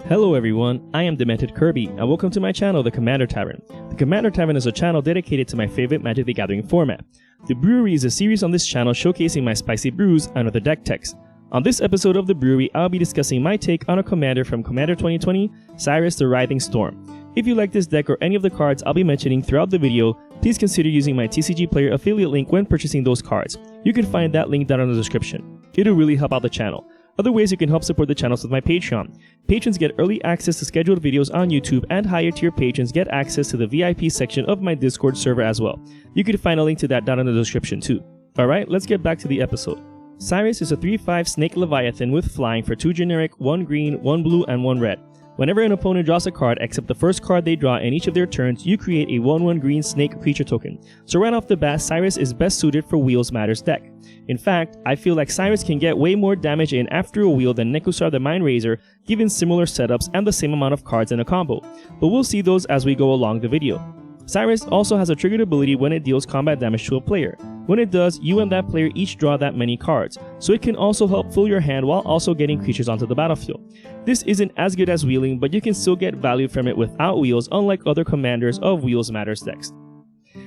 Hello everyone, I am Demented Kirby, and welcome to my channel, the Commander Tavern. The Commander Tavern is a channel dedicated to my favorite Magic the Gathering format. The Brewery is a series on this channel showcasing my spicy brews and other deck techs. On this episode of The Brewery, I'll be discussing my take on a commander from Commander 2020, Xyris the Writhing Storm. If you like this deck or any of the cards I'll be mentioning throughout the video, please consider using my TCG Player affiliate link when purchasing those cards. You can find that link down in the description. It'll really help out the channel. Other ways you can help support the channel is with my Patreon. Patrons get early access to scheduled videos on YouTube, and higher tier patrons get access to the VIP section of my Discord server as well. You can find a link to that down in the description too. Alright, let's get back to the episode. Xyris is a 3/5 Snake Leviathan with flying for 2 generic, 1 green, 1 blue, and 1 red. Whenever an opponent draws a card except the first card they draw in each of their turns, you create a 1/1 green snake creature token. So right off the bat, Xyris is best suited for Wheels Matters deck. In fact, I feel like Xyris can get way more damage in after a wheel than Nekusar the Mindrazer, given similar setups and the same amount of cards in a combo, but we'll see those as we go along the video. Xyris also has a triggered ability when it deals combat damage to a player. When it does, you and that player each draw that many cards, so it can also help fill your hand while also getting creatures onto the battlefield. This isn't as good as wheeling, but you can still get value from it without wheels, unlike other commanders of Wheels Matters decks.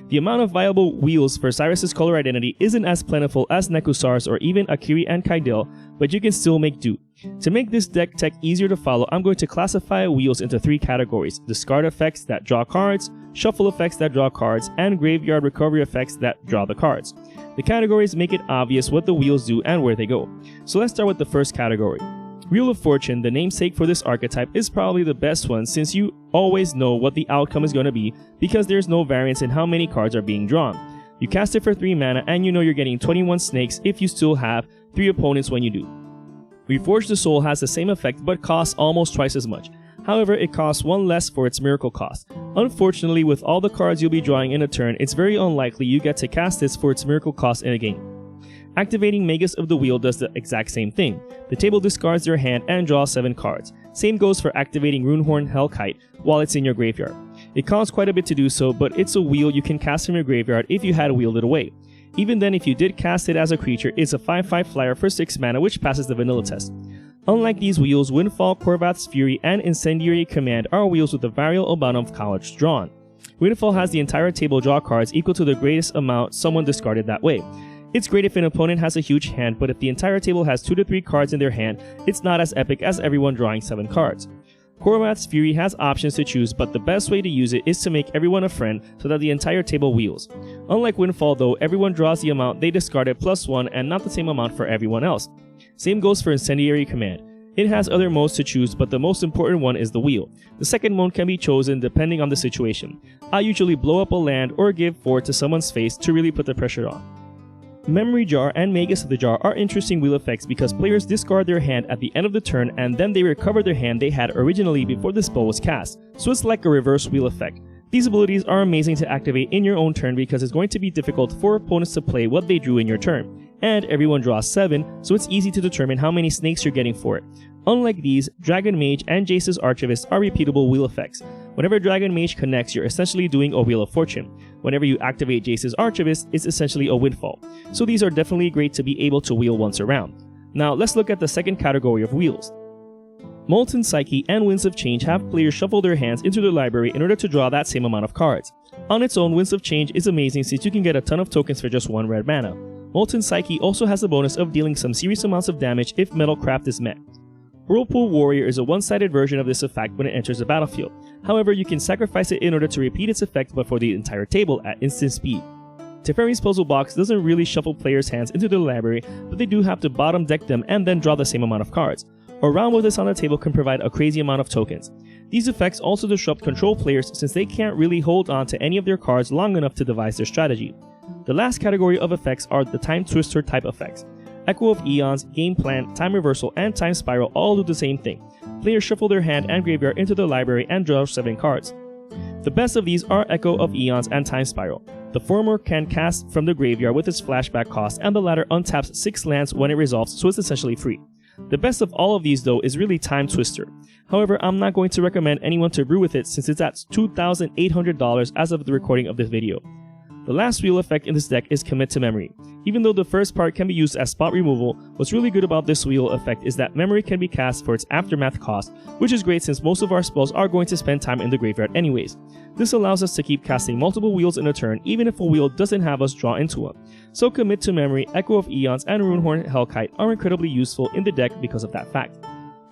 The amount of viable wheels for Xyris' color identity isn't as plentiful as Nekusar's or even Akiri and Kaidel, but you can still make do. To make this deck tech easier to follow, I'm going to classify wheels into 3 categories: discard effects that draw cards, shuffle effects that draw cards, and graveyard recovery effects that draw the cards. The categories make it obvious what the wheels do and where they go. So let's start with the first category. Wheel of Fortune, the namesake for this archetype, is probably the best one since you always know what the outcome is going to be because there's no variance in how many cards are being drawn. You cast it for 3 mana and you know you're getting 21 snakes if you still have 3 opponents when you do. Reforge the Soul has the same effect but costs almost twice as much. However, it costs 1 less for its miracle cost. Unfortunately, with all the cards you'll be drawing in a turn, it's very unlikely you get to cast this for its miracle cost in a game. Activating Magus of the Wheel does the exact same thing. The table discards their hand and draws 7 cards. Same goes for activating Runehorn Hellkite while it's in your graveyard. It costs quite a bit to do so, but it's a wheel you can cast from your graveyard if you had wheeled it away. Even then, if you did cast it as a creature, it's a 5/5 flyer for 6 mana which passes the vanilla test. Unlike these wheels, Windfall, Korvath's Fury, and Incendiary Command are wheels with a variable amount of cards drawn. Windfall has the entire table draw cards equal to the greatest amount someone discarded that way. It's great if an opponent has a huge hand, but if the entire table has 2 to 3 cards in their hand, it's not as epic as everyone drawing 7 cards. Korvath's Fury has options to choose, but the best way to use it is to make everyone a friend so that the entire table wheels. Unlike Windfall though, everyone draws the amount they discarded plus 1 and not the same amount for everyone else. Same goes for Incendiary Command. It has other modes to choose, but the most important one is the wheel. The second mode can be chosen depending on the situation. I usually blow up a land or give 4 to someone's face to really put the pressure on. Memory Jar and Magus of the Jar are interesting wheel effects because players discard their hand at the end of the turn and then they recover their hand they had originally before the spell was cast, so it's like a reverse wheel effect. These abilities are amazing to activate in your own turn because it's going to be difficult for opponents to play what they drew in your turn, and everyone draws 7, so it's easy to determine how many snakes you're getting for it. Unlike these, Dragon Mage and Jace's Archivist are repeatable wheel effects. Whenever Dragon Mage connects, you're essentially doing a Wheel of Fortune. Whenever you activate Jace's Archivist, it's essentially a Windfall. So these are definitely great to be able to wheel once around. Now let's look at the second category of wheels. Molten, Psyche, and Winds of Change have players shuffle their hands into their library in order to draw that same amount of cards. On its own, Winds of Change is amazing since you can get a ton of tokens for just 1 red mana. Molten Psyche also has the bonus of dealing some serious amounts of damage if Metalcraft is met. Whirlpool Warrior is a one-sided version of this effect when it enters the battlefield. However, you can sacrifice it in order to repeat its effect but for the entire table at instant speed. Teferi's Puzzle Box doesn't really shuffle players' hands into their library, but they do have to bottom deck them and then draw the same amount of cards. A round with this on the table can provide a crazy amount of tokens. These effects also disrupt control players since they can't really hold on to any of their cards long enough to devise their strategy. The last category of effects are the Time Twister type effects. Echo of Eons, Game Plan, Time Reversal, and Time Spiral all do the same thing. Players shuffle their hand and graveyard into the library and draw 7 cards. The best of these are Echo of Eons and Time Spiral. The former can cast from the graveyard with its flashback cost, and the latter untaps 6 lands when it resolves, so it's essentially free. The best of all of these though is really Time Twister. However, I'm not going to recommend anyone to brew with it since it's at $2,800 as of the recording of this video. The last wheel effect in this deck is Commit to Memory. Even though the first part can be used as spot removal, what's really good about this wheel effect is that Memory can be cast for its aftermath cost, which is great since most of our spells are going to spend time in the graveyard anyways. This allows us to keep casting multiple wheels in a turn even if a wheel doesn't have us draw into one. So Commit to Memory, Echo of Eons, and Runehorn Hellkite are incredibly useful in the deck because of that fact.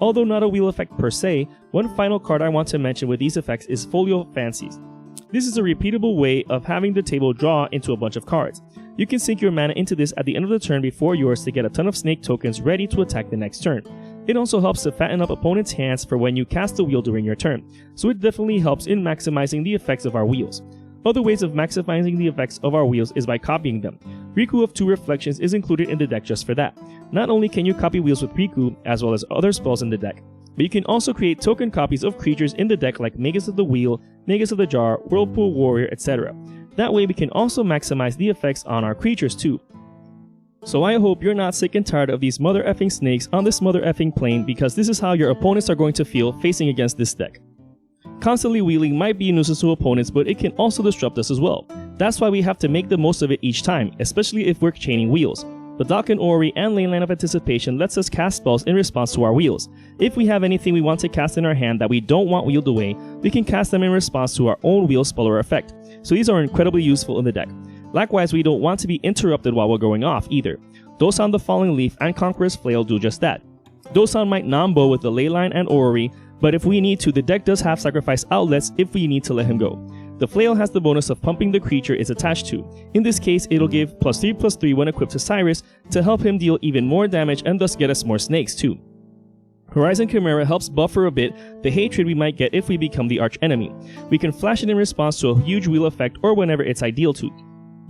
Although not a wheel effect per se, one final card I want to mention with these effects is Folio Fancies. This is a repeatable way of having the table draw into a bunch of cards. You can sink your mana into this at the end of the turn before yours to get a ton of snake tokens ready to attack the next turn. It also helps to fatten up opponents' hands for when you cast a wheel during your turn, so it definitely helps in maximizing the effects of our wheels. Other ways of maximizing the effects of our wheels is by copying them. Riku of 2 Reflections is included in the deck just for that. Not only can you copy wheels with Riku, as well as other spells in the deck, but you can also create token copies of creatures in the deck like Magus of the Wheel, Magus of the Jar, Whirlpool Warrior, etc. That way we can also maximize the effects on our creatures too. So I hope you're not sick and tired of these mother effing snakes on this mother effing plane, because this is how your opponents are going to feel facing against this deck. Constantly wheeling might be a nuisance to opponents, but it can also disrupt us as well. That's why we have to make the most of it each time, especially if we're chaining wheels. The Dalkin Orrery and Leyline of Anticipation lets us cast spells in response to our wheels. If we have anything we want to cast in our hand that we don't want wheeled away, we can cast them in response to our own wheel spell or effect. So these are incredibly useful in the deck. Likewise, we don't want to be interrupted while we're going off either. Dosan the Falling Leaf and Conqueror's Flail do just that. Dosan might non-bow with the Leyline and Orrery, but if we need to, the deck does have sacrifice outlets if we need to let him go. The Flail has the bonus of pumping the creature it's attached to. In this case, it'll give +3/+3 when equipped to Xyris to help him deal even more damage and thus get us more snakes too. Horizon Chimera helps buffer a bit the hatred we might get if we become the arch enemy. We can flash it in response to a huge wheel effect or whenever it's ideal to.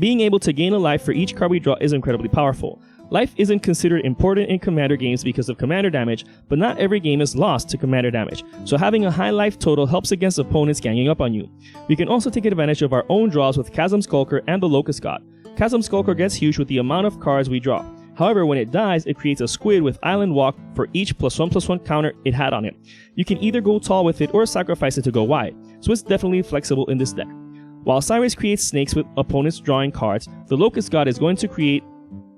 Being able to gain a life for each card we draw is incredibly powerful. Life isn't considered important in Commander games because of Commander damage, but not every game is lost to Commander damage, so having a high life total helps against opponents ganging up on you. We can also take advantage of our own draws with Chasm Skulker and the Locust God. Chasm Skulker gets huge with the amount of cards we draw. However, when it dies, it creates a squid with Island Walk for each +1/+1 counter it had on it. You can either go tall with it or sacrifice it to go wide, so it's definitely flexible in this deck. While Xyris creates snakes with opponents drawing cards, the Locust God is going to create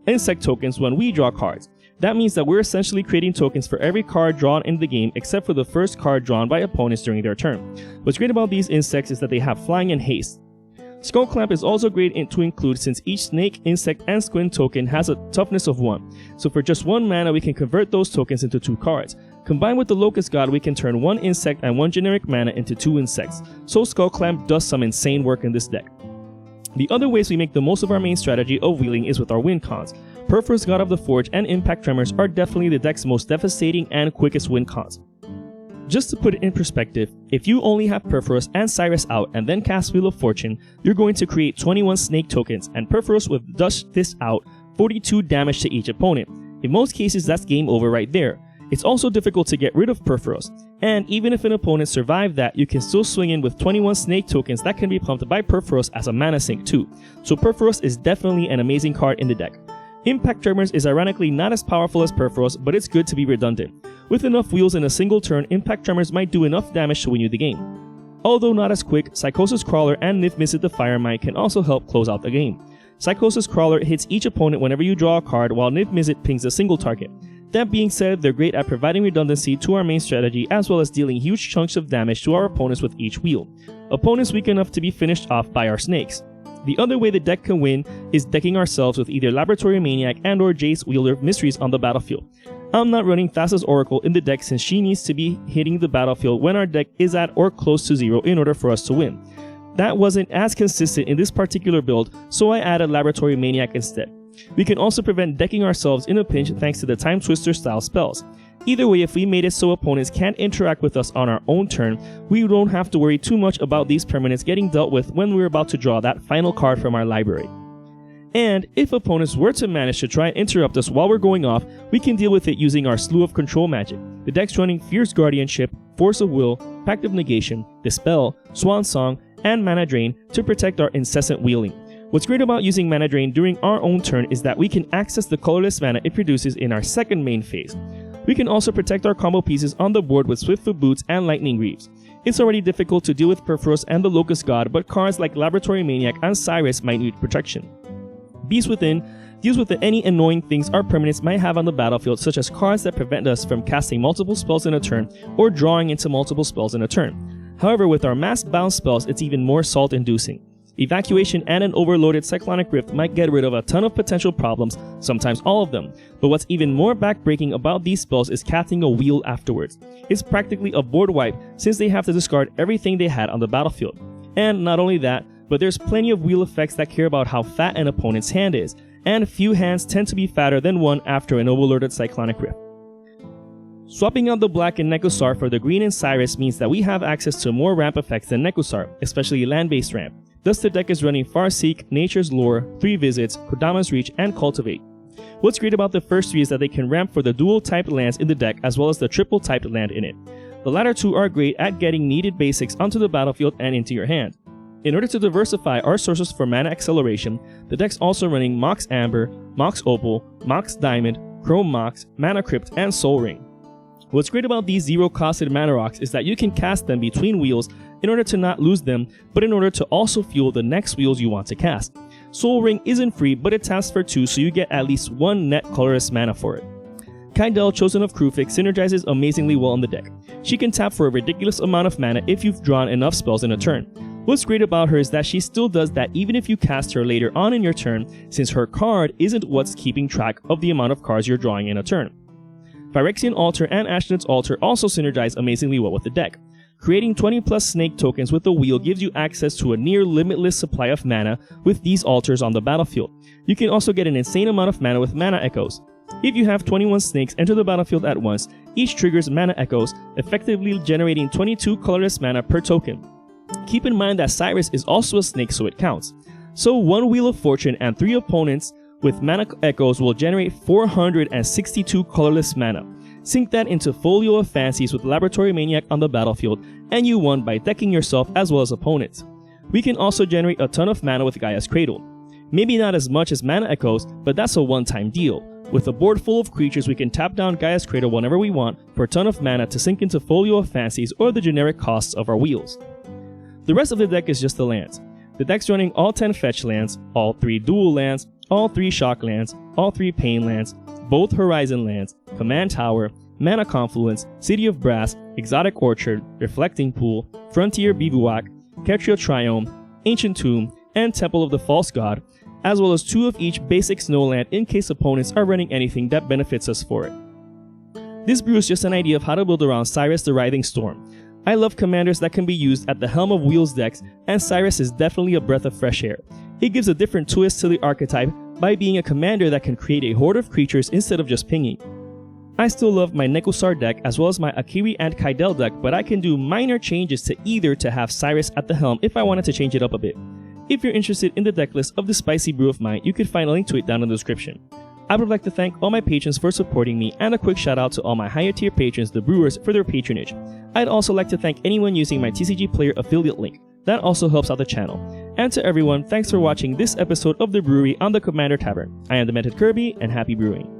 insect tokens when we draw cards. That means that we're essentially creating tokens for every card drawn in the game except for the first card drawn by opponents during their turn. What's great about these insects is that they have flying and haste. Skull Clamp is also great to include since each snake, insect, and squid token has a toughness of 1. So for just 1 mana we can convert those tokens into 2 cards. Combined with the Locust God, we can turn 1 insect and 1 generic mana into 2 insects. So Skull Clamp does some insane work in this deck. The other ways we make the most of our main strategy of wheeling is with our win cons. Perforous God of the Forge and Impact Tremors are definitely the deck's most devastating and quickest win cons. Just to put it in perspective, if you only have Perforous and Xyris out and then cast Wheel of Fortune, you're going to create 21 snake tokens, and Perforous will dish this out 42 damage to each opponent. In most cases, that's game over right there. It's also difficult to get rid of Perforous, and even if an opponent survived that, you can still swing in with 21 snake tokens that can be pumped by Perforous as a mana sink too. So Perforous is definitely an amazing card in the deck. Impact Tremors is ironically not as powerful as Perforous, but it's good to be redundant. With enough wheels in a single turn, Impact Tremors might do enough damage to win you the game. Although not as quick, Psychosis Crawler and Nif-Mizzet the Firemite can also help close out the game. Psychosis Crawler hits each opponent whenever you draw a card, while Nif-Mizzet pings a single target. That being said, they're great at providing redundancy to our main strategy as well as dealing huge chunks of damage to our opponents with each wheel. Opponents weak enough to be finished off by our snakes. The other way the deck can win is decking ourselves with either Laboratory Maniac and or Jace Wielder Mysteries on the battlefield. I'm not running Thassa's Oracle in the deck since she needs to be hitting the battlefield when our deck is at or close to 0 in order for us to win. That wasn't as consistent in this particular build, so I added Laboratory Maniac instead. We can also prevent decking ourselves in a pinch thanks to the Time Twister style spells. Either way, if we made it so opponents can't interact with us on our own turn, we don't have to worry too much about these permanents getting dealt with when we're about to draw that final card from our library. And if opponents were to manage to try and interrupt us while we're going off, we can deal with it using our slew of control magic. The deck's running Fierce Guardianship, Force of Will, Pact of Negation, Dispel, Swan Song, and Mana Drain to protect our incessant wheeling. What's great about using Mana Drain during our own turn is that we can access the colorless mana it produces in our second main phase. We can also protect our combo pieces on the board with Swiftfoot Boots and Lightning Greaves. It's already difficult to deal with Perforos and the Locust God, but cards like Laboratory Maniac and Xyris might need protection. Beast Within deals with any annoying things our permanents might have on the battlefield, such as cards that prevent us from casting multiple spells in a turn or drawing into multiple spells in a turn. However, with our mass bounce spells, it's even more salt-inducing. Evacuation and an overloaded Cyclonic Rift might get rid of a ton of potential problems, sometimes all of them. But what's even more backbreaking about these spells is casting a wheel afterwards. It's practically a board wipe since they have to discard everything they had on the battlefield. And not only that, but there's plenty of wheel effects that care about how fat an opponent's hand is, and few hands tend to be fatter than one after an overloaded Cyclonic Rift. Swapping out the black in Nekusar for the green in Xyris means that we have access to more ramp effects than Nekusar, especially land-based ramp. Thus the deck is running Farseek, Nature's Lore, 3 Visits, Kodama's Reach, and Cultivate. What's great about the first 3 is that they can ramp for the dual-typed lands in the deck as well as the triple-typed land in it. The latter 2 are great at getting needed basics onto the battlefield and into your hand. In order to diversify our sources for mana acceleration, the deck's also running Mox Amber, Mox Opal, Mox Diamond, Chrome Mox, Mana Crypt, and Soul Ring. What's great about these zero-costed mana rocks is that you can cast them between wheels in order to not lose them, but in order to also fuel the next wheels you want to cast. Soul Ring isn't free, but it taps for 2, so you get at least 1 net colorless mana for it. Kaidel, Chosen of Krufik, synergizes amazingly well on the deck. She can tap for a ridiculous amount of mana if you've drawn enough spells in a turn. What's great about her is that she still does that even if you cast her later on in your turn, since her card isn't what's keeping track of the amount of cards you're drawing in a turn. Phyrexian Altar and Ashnod's Altar also synergize amazingly well with the deck. Creating 20 plus snake tokens with the wheel gives you access to a near limitless supply of mana with these altars on the battlefield. You can also get an insane amount of mana with Mana Echoes. If you have 21 snakes enter the battlefield at once, each triggers Mana Echoes, effectively generating 22 colorless mana per token. Keep in mind that Xyris is also a snake, so it counts. So 1 Wheel of Fortune and 3 opponents with Mana Echoes will generate 462 colorless mana. Sync that into Folio of Fancies with Laboratory Maniac on the battlefield, and you won by decking yourself as well as opponents. We can also generate a ton of mana with Gaia's Cradle. Maybe not as much as Mana Echoes, but that's a one-time deal. With a board full of creatures, we can tap down Gaia's Cradle whenever we want for a ton of mana to sink into Folio of Fancies or the generic costs of our wheels. The rest of the deck is just the lands. The deck's running all 10 fetch lands, all 3 dual lands, all 3 shock lands, all 3 pain lands, both horizon lands, command tower, mana confluence, city of brass, exotic orchard, reflecting pool, frontier bivouac, Ketria Triome, ancient tomb, and temple of the false god, as well as 2 of each basic snow land in case opponents are running anything that benefits us for it. This brew is just an idea of how to build around Xyris the Writhing Storm. I love commanders that can be used at the helm of wheels decks, and Xyris is definitely a breath of fresh air. It gives a different twist to the archetype by being a commander that can create a horde of creatures instead of just pinging. I still love my Nekusar deck as well as my Akiri and Kaidel deck, but I can do minor changes to either to have Xyris at the helm if I wanted to change it up a bit. If you're interested in the deck list of the spicy brew of mine, you can find a link to it down in the description. I would like to thank all my patrons for supporting me, and a quick shout out to all my higher tier patrons, the brewers, for their patronage. I'd also like to thank anyone using my TCG Player affiliate link. That also helps out the channel. And to everyone, thanks for watching this episode of The Brewery on the Commander Tavern. I am Demented Kirby, and happy brewing.